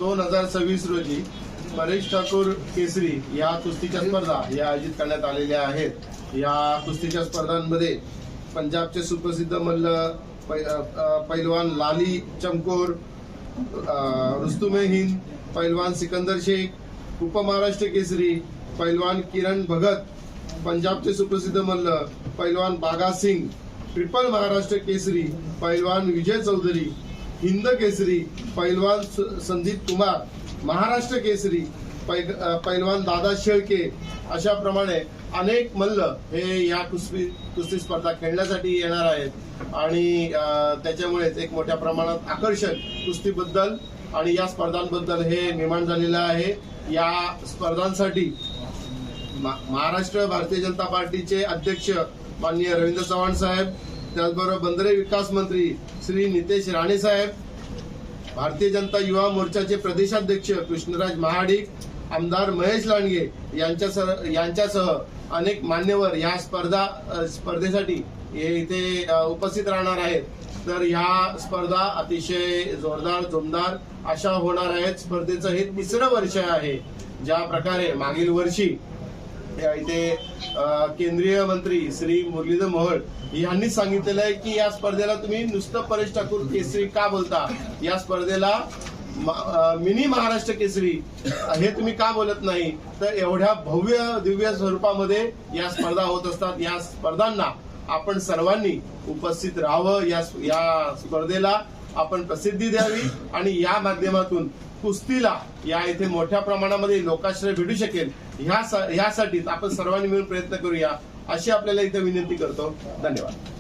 2026 रोजी परेश ठाकूर केसरी या कुस्तीच्या स्पर्धा या आयोजित करण्यात आलेल्या आहेत। या कुस्तीच्या स्पर्धांमध्ये पंजाबचे सुप्रसिद्ध मल्ल पैलवान लाली चमकोर, रुस्तुमे हिंद पैलवान सिकंदर शेख, उपमहाराष्ट्र केसरी पैलवान किरण भगत, पंजाबचे सुप्रसिद्ध मल्ल पैलवान बागा सिंग, ट्रिपल महाराष्ट्र केसरी पैलवान विजय चौधरी, हिंद केसरी पैलवान संदीप कुमार, महाराष्ट्र केसरी पैलवान दादा शेळके, अशा प्रमाणे अनेक मल्ल हे या कुस्ती स्पर्धा खेळण्यासाठी येणार आहेत आणि त्याच्यामुळेच एक मोठ्या प्रमाणात आकर्षण कुस्तीबद्दल आणि या स्पर्धांबद्दल हे निर्माण झालेलं आहे। या स्पर्धांसाठी महाराष्ट्र भारतीय जनता पार्टीचे अध्यक्ष माननीय रवींद्र चव्हाण साहेब, त्याचबरोबर बंदरे विकास मंत्री श्री नितेश राणे साहेब, भारतीय जनता युवा मोर्चाचे प्रदेशाध्यक्ष कृष्णराज महाडिक, आमदार महेश लांडगे यांच्यासह अनेक मान्यवर या स्पर्धेसाठी इथे उपस्थित राहणार आहेत। तर ह्या स्पर्धा अतिशय जोरदार अशा होणार आहेत। स्पर्धेचं हे 3रं वर्ष आहे। ज्या प्रकारे मागील वर्षी इथे केंद्रीय मंत्री श्री मुरलीधर मोहोळ यांनी सांगितलेलं आहे की या स्पर्धेला तुम्ही नुसतं परेश ठाकूर केसरी का बोलता, या स्पर्धेला मिनी महाराष्ट्र केसरी हे तुम्ही का बोलत नाही। तर एवढ्या भव्य दिव्य स्वरूपामध्ये या स्पर्धा होत असतात। या स्पर्धांना आपण सर्वांनी उपस्थित राहावं, या स्पर्धेला आपण प्रसिद्धी द्यावी आणि या माध्यमातून कुस्तीला या इथे मोठ्या प्रमाणामध्ये लोकाश्रय भेटू शकेल ह्यासाठी आपण सर्वांनी मिळून प्रयत्न करूया अशी आपल्याला इथे विनंती करतो। धन्यवाद।